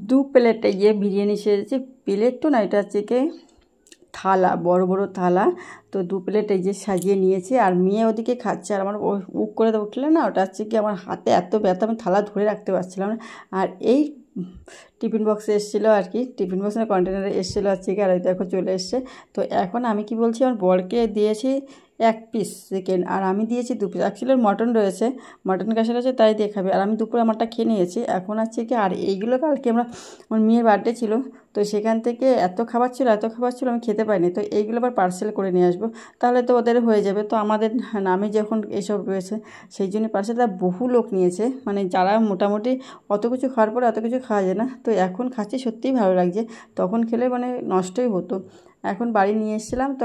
দু প্লেট ইয়ে বিরিয়ানি সেরেছি। প্লেট তো না, এটা হচ্ছে কি থালা, বড় বড় থালা। তো দু প্লেট এই যে সাজিয়ে নিয়েছি, আর মেয়ে ওদিকে খাচ্ছে। আর আমার উক করে উঠলে না, ওটা হচ্ছে কি আমার হাতে এত ব্যথা, আমি থালা ধরে রাখতে পারছিলাম না। আর এই টিফিন বক্সে এসেছিলো আর কি, টিফিন বক্সের কন্টেনারে এসেছিলো হচ্ছে কি, আর এই দেখো চলে এসছে। তো এখন আমি কি বলছি, আমার বরকে দিয়েছি 1 পিস চিকেন, আর আমি দিয়েছি 2 পিস। অ্যাকচুয়ালি মটন রয়েছে, মটন কষা রয়েছে, তাই দিয়ে খাবে। আর আমি দুপুরে আমারটা খেয়ে নিয়েছি। এখন হচ্ছে কি, আর এইগুলো কালকে আমার মেয়ের বার্থডে ছিল, তো সেখান থেকে এত খাবার ছিল আমি খেতে পাইনি। তো এইগুলো আবার পার্সেল করে নিয়ে আসবো, তাহলে তো ওদের হয়ে যাবে। তো আমাদের নামে যখন এসব রয়েছে, সেই জন্য পার্সেলটা বহু লোক নিয়েছে, মানে যারা মোটামুটি অত কিছু খাওয়ার পরে অত কিছু খাওয়া যায় না। তো এখন খাচ্ছি, সত্যিই ভালো লাগছে। তখন খেলে মানে নষ্টই হতো। এখন বাড়ি নিয়ে এসেছিলাম, তো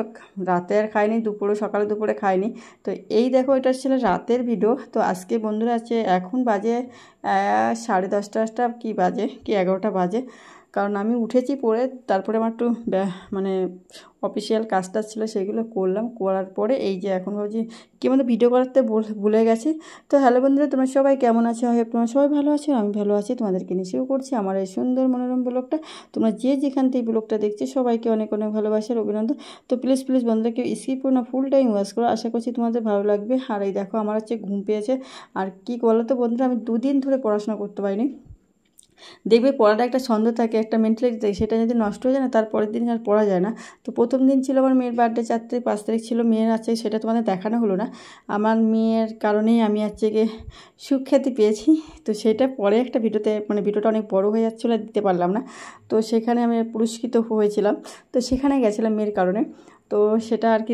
রাতে আর খাইনি, সকালে দুপুরে খাইনি। তো এই দেখো, এটা ছিল রাতের ভিডিও। তো আজকে বন্ধুরা আছে, এখন বাজে 10:30 কি বাজে, কি 11টা বাজে। কারণ আমি উঠেছি পরে, তারপরে আমার একটু মানে অফিসিয়াল কাজটা ছিল, সেগুলো করলাম। করার পরে এই যে এখন ভাবছি কি মতো ভিডিও করাতে ভুলে গেছি। তো হ্যালো বন্ধুরা, তোমরা সবাই কেমন আছো? হয় তোমরা সবাই ভালো আছো, আমি ভালো আছি। তোমাদেরকে নিশ্চয়ই করছি আমার এই সুন্দর মনোরম ব্লগটা। তোমরা যে যেখান থেকে ব্লগটা দেখছি, সবাইকে অনেক অনেক ভালোবাসার অভিনন্দন। তো প্লিজ বন্ধুরা, কেউ স্কিপ করো না, ফুল টাইম ওয়াচ করো, আশা করছি তোমাদের ভালো লাগবে। আর এই দেখো, আমার হচ্ছে ঘুম পেয়েছে। আর কি বলো তো বন্ধুরা, আমি 2 দিন ধরে পড়াশোনা করতে পারিনি। দেখবে পড়াটা একটা ছন্দ থাকে, একটা মেন্টালিটি থাকে, সেটা যদি নষ্ট হয়ে যায় না, তারপরের দিন আর পড়া যায় না। তো প্রথম দিন ছিল আমার মেয়ের বার্থডে, 4 তারিখ 5 তারিখ ছিল মেয়ের আছে, সেটা তোমাদের দেখানো হলো না। আমার মেয়ের কারণেই আমি হচ্ছে গিয়ে সুখ্যাতি পেয়েছি। তো সেটা পরে একটা ভিডিওতে, মানে ভিডিওটা অনেক বড় হয়ে যাচ্ছিলো, দিতে পারলাম না। তো সেখানে আমি পুরস্কৃত হয়েছিলাম, তো সেখানে গেছিলাম মেয়ের কারণে। তো সেটা আর কি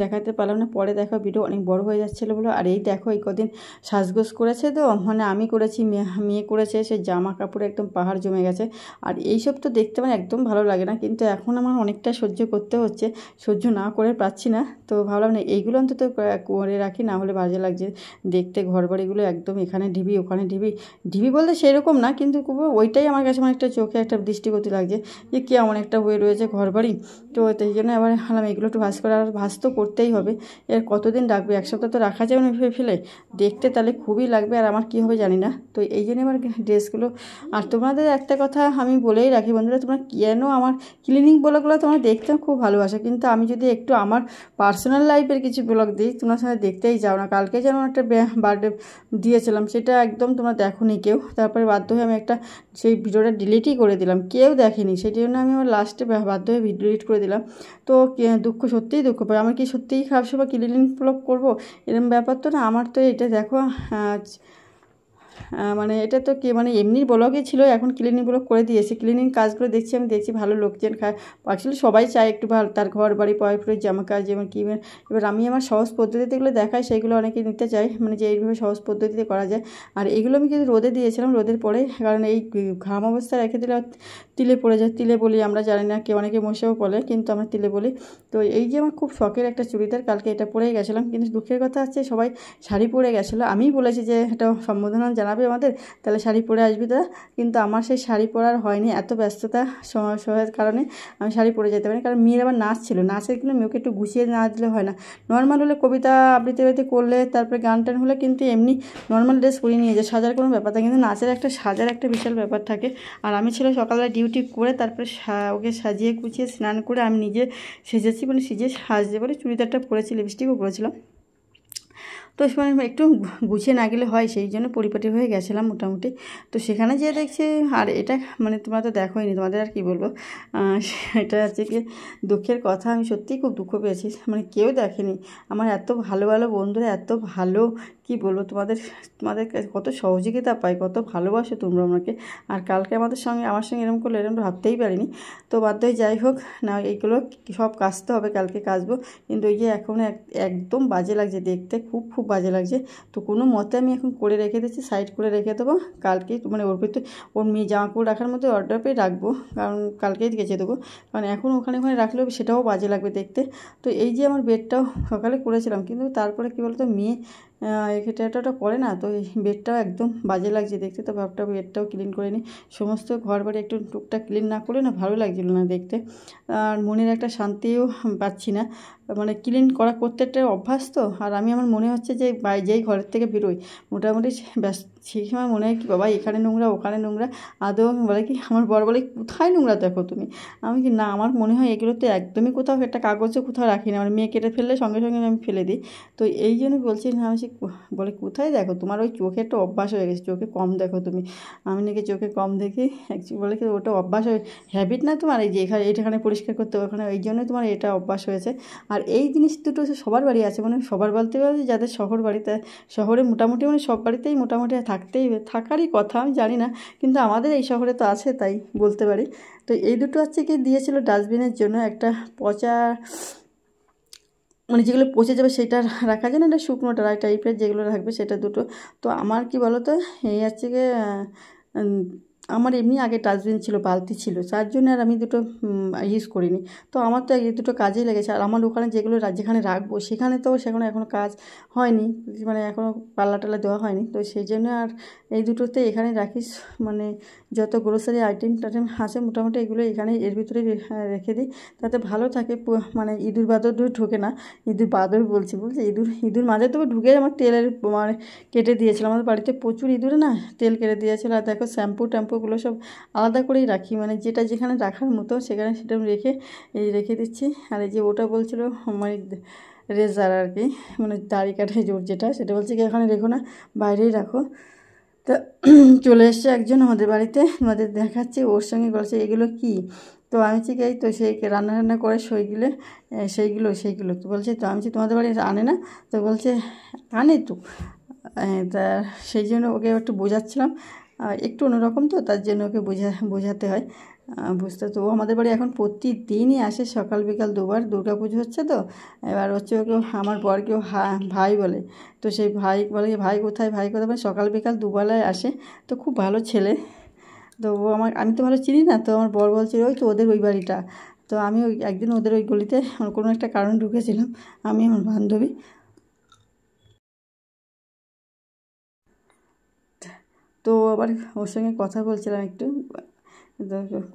দেখাতে পারলাম না। পরে দেখো, ভিডিও অনেক বড় হয়ে যাচ্ছিলো বলে। আর এই দেখো, এই কদিন সাজগোজ করেছে, তো মানে আমি করেছি, মেয়ে করেছে, সে জামা কাপড়ে একদম পাহাড় জমে গেছে। আর এইসব তো দেখতে আমার একদম ভালো লাগে না, কিন্তু এখন আমার অনেকটা সহ্য করতে হচ্ছে, সহ্য না করে পাচ্ছি না। তো ভাবলাম না, এইগুলো অন্তত করে রাখি, না হলে বাজে লাগছে দেখতে। ঘরবাড়িগুলো একদম এখানে ঢিবি ওখানে ঢিবি, ঢিবি বলতে সেরকম না, কিন্তু ওইটাই আমার কাছে মানে একটা চোখে একটা দৃষ্টিগতি লাগছে, যে কেমন একটা হয়ে রয়েছে ঘরবাড়ি। তো সেই জন্য আবার ভাবলাম এগুলো একটু ভাঁজ করে, আর ভাঁজ তো করতেই হবে। এর কতদিন রাখবে, 1 সপ্তাহ তো রাখা যাবে না ফেলে দেখতে, তাহলে খুবই লাগবে। আর আমার কী হবে জানি না। তো এই জন্য আমার ড্রেসগুলো। আর তোমাদের একটা কথা আমি বলেই রাখি বন্ধুরা, তোমরা কেন আমার ক্লিনিং ব্লগগুলো তোমরা দেখতে খুব ভালোবাসো, কিন্তু আমি যদি একটু আমার পার্সোনাল লাইফের কিছু ব্লগ দিই, তোমরা সঙ্গে দেখতেই যাও না। কালকে যেন একটা বার্থডে দিয়েছিলাম, সেটা একদম তোমরা দেখোনি কেউ। তারপরে বাধ্য হয়ে আমি একটা সেই ভিডিওটা ডিলিটই করে দিলাম, কেউ দেখেনি। সেই জন্য আমি আমার লাস্টে বাধ্য হয়ে ভিডিও ডিলিট করে দিলাম। তো সত্যিই দুঃখ পাই। আমি কি সত্যিই খারাপ সময় ক্লিনিং ব্লগ করবো? এরকম ব্যাপার তো না। আমার তো এটা দেখো, মানে এটা তো কি, মানে এমনি ব্লগে ছিল, এখন ক্লিনিং ব্লগ করে দিয়েছে। ক্লিনিং কাজগুলো দেখছি ভালো লোকজন খায়। অ্যাকচুয়ালি সবাই চায় একটু ভালো, তার ঘর বাড়ি পয়ফ্রের জামা কাজ যেমন কী। এবার আমি আমার সহজ পদ্ধতিগুলো দেখাই, সেইগুলো অনেকে নিতে চায়, মানে যে এইভাবে সহজ পদ্ধতিতে করা যায়। আর এগুলো আমি কিন্তু রোদে দিয়েছিলাম, রোদের পরে, কারণ এই ঘাম অবস্থায় রেখে দিলে তিলে পড়ে যায়। তিলে বলি আমরা, জানি না, কেউ অনেকে মশাও বলে, কিন্তু আমরা তিলে বলি। তো এই যে আমার খুব শখের একটা চুড়িদার, কালকে এটা পরেই গেছিলাম। কিন্তু দুঃখের কথা হচ্ছে, সবাই শাড়ি পরে গেছিলো। আমিই বলেছি যে এটা সম্বোধনা জানাবে আমাদের, তাহলে শাড়ি পরে আসবি তো। কিন্তু আমার সেই শাড়ি পরার হয়নি, এত ব্যস্ততা সময়ের কারণে আমি শাড়ি পরে যেতে পারিনি। কারণ মেয়ের আবার নাচ ছিল, নাচের কিন্তু মেয়েকে একটু গুছিয়ে না দিলে হয় না। নর্মাল হলে কবিতা আবৃত্তি করলে, তারপরে গান টান হলে কিন্তু এমনি নর্মাল ড্রেস পরিয়ে নিয়ে যায়, সাজার কোনো ব্যাপার থাকে। কিন্তু নাচের একটা সাজার একটা বিশাল ব্যাপার থাকে। আর আমি ছিল সকালবেলা ডিউটি করে, তারপরে ওকে সাজিয়ে গুছিয়ে স্নান করে আমি নিজে সেজেছি, মানে সাজতে পারে চুড়িদারটা পরেছি, লিপস্টিকও পরেছিলাম। তো সময় একটু গুছিয়ে না গেলে হয়, সেই জন্য পরিপাটি হয়ে গেছিলাম মোটামুটি। তো সেখানে যেয়ে দেখছি, আর এটা মানে তোমরা তো দেখোইনি, তোমাদের আর কি বলবো। এটা হচ্ছে কি দুঃখের কথা, আমি সত্যিই খুব দুঃখ পেয়েছি, মানে কেউ দেখেনি। আমার এত ভালো ভালো বন্ধুরা, এত ভালো, কি বলবো তোমাদের কত সহযোগিতা পাই, কত ভালোবাসো তোমরা আমাকে। আর কালকে আমার সঙ্গে এরকম করলে, এরকম ভাবতেই পারিনি। তো বাধ্য হয়ে, যাই হোক না, এইগুলো সব কাচতে হবে, কালকে কাচবো। কিন্তু ওই যে এখন একদম বাজে লাগছে দেখতে, খুব বাজে লাগছে। তো কোনো মতে আমি এখন করে রেখে দিচ্ছি, সাইড করে রেখে দেবো। কালকে মানে ওর ভিতরে ওর মেয়ে জামা কাপড় রাখার মধ্যে অর্ডার রাখবো, কারণ কালকেই গেছে দেবো। কারণ এখন ওখানে রাখলেও সেটাও বাজে লাগবে দেখতে। তো এই যে আমার বেডটাও সকালে করেছিলাম, কিন্তু তারপরে কী বলতো, মেয়ে এটা করে না, তো এই বেডটাও একদম বাজে লাগছে দেখতে। তো ভাবটা বেডটাও ক্লিন করে নিই, সমস্ত ঘর বাড়ি একটু টুকটাক ক্লিন না করলে না ভালো লাগছিলো না দেখতে। আর মনের একটা শান্তিও পাচ্ছি না। মানে ক্লিন করা প্রত্যেকটা অভ্যাস তো। আর আমি আমার মনে হচ্ছে যে যেই ঘরের থেকে বেরোই মোটামুটি ব্যাস সেই সময় মনে হয় কি বাবা এখানে নোংরা ওখানে নোংরা। আদৌ আমি বলে কি আমার বর বলে কোথায় নোংরা দেখো তুমি। আমি কি না আমার মনে হয় এগুলো তো একদমই কোথাও একটা কাগজও কোথাও রাখি না, আমার মেয়ে কেটে ফেললে সঙ্গে সঙ্গে আমি ফেলে দিই। তো এই জন্য বলছি না আমি বলে কোথায় দেখো তোমার ওই চোখে একটা অভ্যাস হয়ে গেছে, চোখে কম দেখো তুমি। আমি নাকি চোখে কম দেখি, অ্যাকচুয়ালি বলে কি ওটা অভ্যাস হয়ে হ্যাবিট না তোমার, এই যে এখানে পরিষ্কার করতে ওখানে, এই জন্যই তোমার এটা অভ্যাস হয়েছে। আর এই জিনিস দুটো সবার বাড়ি আছে, মানে সবার বলতে পারে যাদের শহর বাড়িতে, শহরে মোটামুটি মানে সব বাড়িতেই মোটামুটি থাকারই কথা, আমি জানি না, কিন্তু আমাদের এই শহরে তো আছে তাই বলতে পারি। তো এই দুটো হচ্ছে কি দিয়েছিল ডাস্টবিনের জন্য, একটা পচা মানে যেগুলো পচে যাবে সেটা রাখা যায় না, এটা শুকনো ড্রাই টাইপের যেগুলো রাখবে সেটা দুটো। তো আমার কি বলো তো এই হচ্ছে গিয়ে আমার এমনি আগে ডাস্টবিন ছিল, বালতি ছিল, যার জন্য আর আমি দুটো ইউজ করিনি। তো আমার তো এই দুটো কাজেই লেগেছে। আর আমার ওখানে যেখানে রাখবো সেখানে তো সেখানে এখনও কাজ হয়নি, মানে এখনও পাল্লা টাল্লা দেওয়া হয়নি, তো সেই জন্য আর এই দুটোতে এখানে রাখিস, মানে যত গ্রোসারি আইটেম টাইটেম আছে মোটামুটি এগুলো এখানে এর ভিতরে রেখে দিই, তাতে ভালো থাকে। মানে ইঁদুর বাদর ঢোকে না, ইঁদুর বাদর বলছি ইঁদুর মাঝে তবে ঢুকে আমার তেলের মানে কেটে দিয়েছিল, আমাদের বাড়িতে প্রচুর ইঁদুরে না তেল কেটে দিয়েছিল। আর দেখো শ্যাম্পুগুলো সব আলাদা করেই রাখি, মানে যেটা যেখানে রাখার মতো সেখানে সেটা রেখে দিচ্ছি। আর এই যে ওটা বলছিল মানে রেজার আর কি, মানে দাড়ি কাটাই জোর যেটা, সেটা বলছে কি এখানে রেখো না, বাইরেই রাখো। তা চলে এসছে একজন আমাদের বাড়িতে, আমাদের দেখাচ্ছে, ওর সঙ্গে বলছে এগুলো কি। তো আমি ঠিক এই তো সেই রান্না করে সেইগুলো তো বলছে, তো আমি তোমাদের বাড়ি আনে না, তো বলছে আনে তো। তা সেই জন্য ওকে একটু বোঝাচ্ছিলাম, একটু অন্যরকম তো তার জন্য ওকে বোঝাতে হয়, বুঝতে। তো ও আমাদের বাড়ি এখন প্রতিদিনই আসে, সকাল বিকাল দুবার, দুর্গাপুজো হচ্ছে তো এবার হচ্ছে ওকে আমার বরকেও ভাই বলে। তো সেই ভাই বলে ভাই কোথায় মানে সকাল বিকাল দুবেলায় আসে, তো খুব ভালো ছেলে। তো ও আমি তো ভালো চিনি না, তো আমার বর বলছিল ওই তো ওদের ওই বাড়িটা। তো আমি একদিন ওদের ওই গলিতে কোনো একটা কারণে ঢুকেছিলাম, আমি আমার বান্ধবী। তো আবার ওর সঙ্গে কথা বলছিলাম একটু,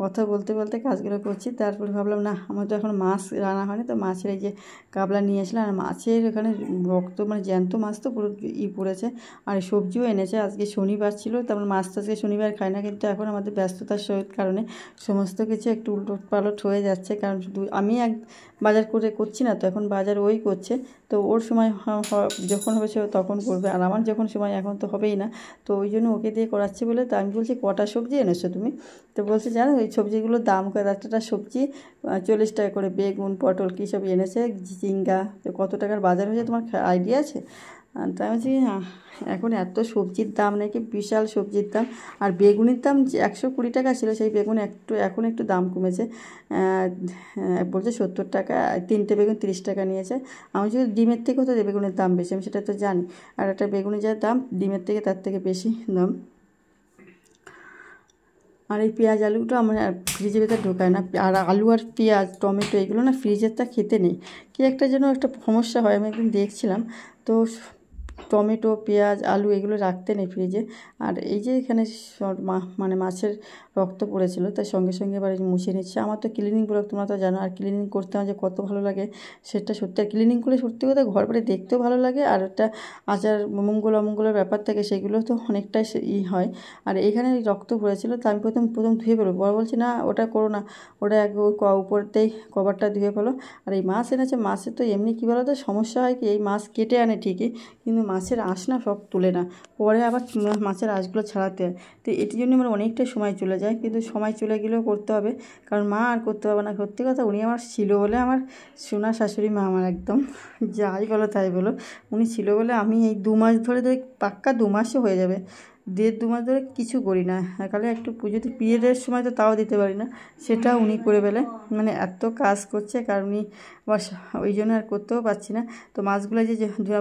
কথা বলতে বলতে কাজগুলো করছি। তারপরে ভাবলাম না আমার তো এখন মাছ রান্না হয়নি, তো মাছের এই যে কাবলা নিয়ে আসলাম, আর মাছের ওখানে রক্ত মানে জ্যান্ত মাছ তো পুরো পড়েছে। আর সবজিও এনেছে, আজকে শনিবার ছিল, তারপর মাছ তো আজকে শনিবার খায় না, কিন্তু এখন আমাদের ব্যস্ততার কারণে সমস্ত কিছু একটু উলট পালট হয়ে যাচ্ছে, কারণ শুধু আমি বাজার করছি না তো, এখন বাজার ওই করছে। তো ওর সময় যখন হবে সে তখন করবে, আর আমার যখন সময় এখন তো হবেই না, তো ওই জন্য ওকে দিয়ে করাচ্ছি বলে। তো আমি বলছি কটা সবজি এনেছো তুমি, তো বলছে জানো ওই সবজিগুলোর দাম একটা সবজি 40 টাকা করে, বেগুন পটল কী সব এনেছে, ঝিঙ্গা, তো কত টাকার বাজার হয়েছে তোমার আইডিয়া আছে। তাই বলছি এখন এত সবজির দাম নাকি, বিশাল সবজির দাম। আর বেগুনের দাম 120 টাকা ছিল, সেই বেগুন এখন একটু দাম কমেছে, বলছে 70 টাকা, 3টে বেগুন 30 টাকা নিয়েছে। আমি যদি ডিমের থেকেও তো বেগুনের দাম বেশি, আমি সেটা তো জানি, আর একটা বেগুনের যা দাম ডিমের থেকে তার থেকে বেশি দাম। আর এই পেঁয়াজ আলুটা আমার ফ্রিজের ভেতরে ঢোকায় না, আর আলু আর পেঁয়াজ টমেটো এগুলো না ফ্রিজেরটা খেতে নেই, কি একটা যেন একটা সমস্যা হয়, আমি একদিন দেখছিলাম। তো টমেটো পেঁয়াজ আলু এগুলো রাখতে নেই ফ্রিজে। আর এই যে এখানে মানে মাছের রক্ত পড়েছিল, তাই সঙ্গে সঙ্গে এবার মুছে নিচ্ছে। আমার তো ক্লিনিং ব্লগ তোমরা তো জানো, আর ক্লিনিং করতে আমার যে কত ভালো লাগে সেটা সত্যি। আর ক্লিনিং করে সত্যি কথা ঘর বাড়ি দেখতেও ভালো লাগে, আর একটা আচার অমঙ্গলের ব্যাপার থাকে সেগুলো তো অনেকটাই হয়। আর এইখানে রক্ত পড়েছিল, তো আমি প্রথম ধুয়ে ফেলো, বড় বলছি না ওটা করো না, ওটা উপরতেই কভারটা ধুয়ে ফেলো। আর এই মাছ এনেছে, মাছের তো এমনি কী বলো তো সমস্যা হয় কি, এই মাছ কেটে আনে ঠিকই, কিন্তু মাছের আঁশ না সব তুলে না, পরে আবার মাছের আঁশগুলো ছাড়াতে হয়। তো এটির জন্য আমার অনেকটা সময় চলে যায়, কিন্তু সময় চলে গেলেও করতে হবে, কারণ মা আর করতে হবে না। সত্যি কথা উনি আমার ছিল বলে, আমার সোনা শাশুড়ি মা আমার একদম যাই বলো তাই বলো, উনি ছিল বলে আমি এই 2 মাস ধরে পাক্কা 2 মাসও হয়ে যাবে, 1.5-2 মাস ধরে কিছু করি না। খালি একটু পুজোতে পিরিয়ডের সময় তো তাও দিতে পারি না, সেটা উনি করে ফেলে, মানে এত কাজ করছে, কারণ উনি ওই জন্য আর করতেও পারছি না। তো মাছগুলো যে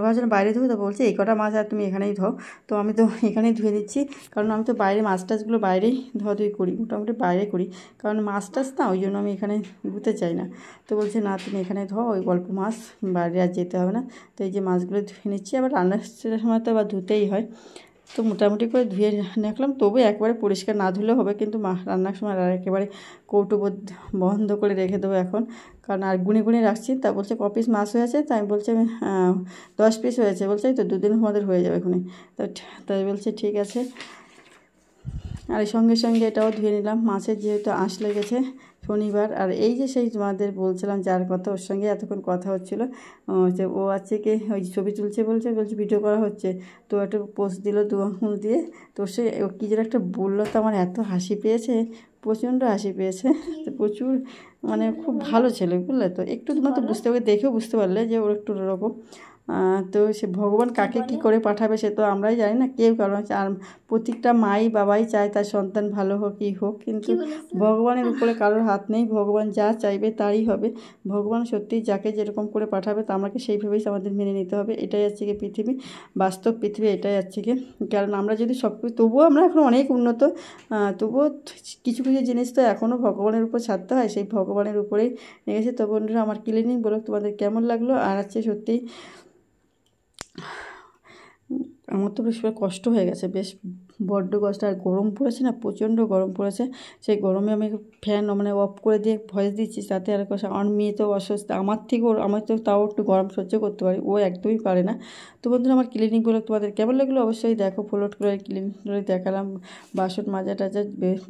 ভাবছিলাম বাইরে ধুয়ে, তো বলছে এই কটা মাছ আর তুমি এখানেই ধোও, তো আমি তো এখানেই ধুয়ে দিচ্ছি, কারণ আমি তো বাইরে মাছ টাছগুলো বাইরেই ধোয়াধুয়ি করি, মোটামুটি বাইরে করি, কারণ মাছ টাছ না ওই জন্য আমি এখানে ধুতে চাই না। তো বলছে না তুমি এখানে ধোও, ওই গল্প মাছ বাইরে আর যেতে হবে না। তো এই যে মাছগুলো ধুয়ে নিচ্ছি, আবার রান্নার সময় তো আবার ধুতেই হয়। তো মোটামুটি করে ধুয়ে রাখলাম, তবু একবারে পরিষ্কার না ধুলেও হবে, কিন্তু রান্নার সময় আর একেবারে কৌটো বন্ধ করে রেখে দেবো এখন, কারণ আর গুনে গুনে রাখছি। তা বলছে ক পিস মাছ হয়েছে, তাই আমি বলছি আমি 10 পিস হয়েছে, বলছে তো 2 দিন আমাদের হয়ে যাবে এখানে। তো তাই বলছে ঠিক আছে। আর সঙ্গে সঙ্গে এটাও ধুয়ে নিলাম, মাছের যেহেতু আঁশ লেগেছে শনিবার। আর এই যে সেই তোমাদের বলছিলাম যার কথা, ওর সঙ্গে এতক্ষণ কথা হচ্ছিলো, যে ও আছে কি ওই ছবি তুলছে বলছে ভিডিও করা হচ্ছে, তো একটা পোস্ট দিল 2 আঙুল দিয়ে। তো সে কী যেন একটা বললো, তো আমার এত হাসি পেয়েছে, প্রচণ্ড হাসি পেয়েছে, তো প্রচুর মানে খুব ভালো ছেলে বুঝলে। তো একটু তোমরা তো বুঝতে পারবে, দেখেও বুঝতে পারলে যে ওর একটু ওরকম। তো সে ভগবান কাকে কী করে পাঠাবে সে তো আমরাই জানি না, কেউ কারণ আর প্রত্যেকটা মাই বাবাই চায় তার সন্তান ভালো হোক কী হোক, কিন্তু ভগবানের উপরে কারোর হাত নেই, ভগবান যা চাইবে তাই হবে। ভগবান সত্যিই যাকে যেরকম করে পাঠাবে তা আমাকে সেইভাবেই আমাদের মেনে নিতে হবে। এটাই হচ্ছে কি পৃথিবী, বাস্তব পৃথিবী এটাই হচ্ছে কি। কারণ আমরা যদি সব কিছু, তবুও আমরা এখন অনেক উন্নত, তবুও কিছু কিছু জিনিস তো এখনও ভগবানের উপর ছাড়তে হয়, সেই ভগবানের উপরেই রেখেছে। তো বন্ধুরা আমার ক্লিনিং বলো তোমাদের কেমন লাগলো। আর হচ্ছে সত্যিই আমার তো বেশ কষ্ট হয়ে গেছে, বেশ বড্ড কষ্ট। আর গরম পড়েছে না, প্রচণ্ড গরম পড়েছে, সেই গরমে আমি ফ্যান মানে অফ করে দিয়ে ভয়েস দিচ্ছি, তাতে আর আমার মেয়ে তো অসুস্থ, আমার থেকেও, আমার তো তাও একটু গরম সহ্য করতে পারি, ও একদমই পারে না। তো বন্ধুরা আমার ক্লিনিকগুলো তোমাদের কেমন লাগলো অবশ্যই দেখো, ফলোড করে ক্লিনিকগুলো দেখালাম, বাসন মাজা টাজা,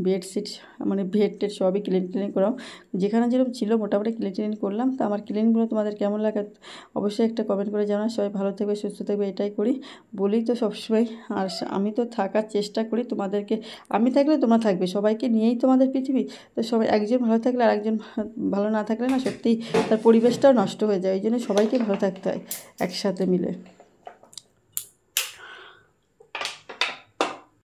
বেডশিট মানে বেড টেড সবই ক্লিন করলাম, যেখানে যেরকম ছিল মোটামুটি ক্লিন করলাম। তো আমার ক্লিনিকগুলো তোমাদের কেমন লাগে অবশ্যই একটা কমেন্ট করে জানাও। সবাই ভালো থাকবে, সুস্থ থাকবে, এটাই করি, বলি তো সবসময়। আর আমি তো থাকার চেষ্টা করি তোমাদেরকে, আমি থাকলে তোমরা থাকবে, সবাইকে নিয়েই তোমাদের পৃথিবী। তো সবাই একজন ভালো থাকলে আর একজন ভালো না থাকলে না সত্যিই তার পরিবেশটাও নষ্ট হয়ে যায়, ওই জন্য সবাইকে ভালো থাকতে হয় একসাথে মিলে।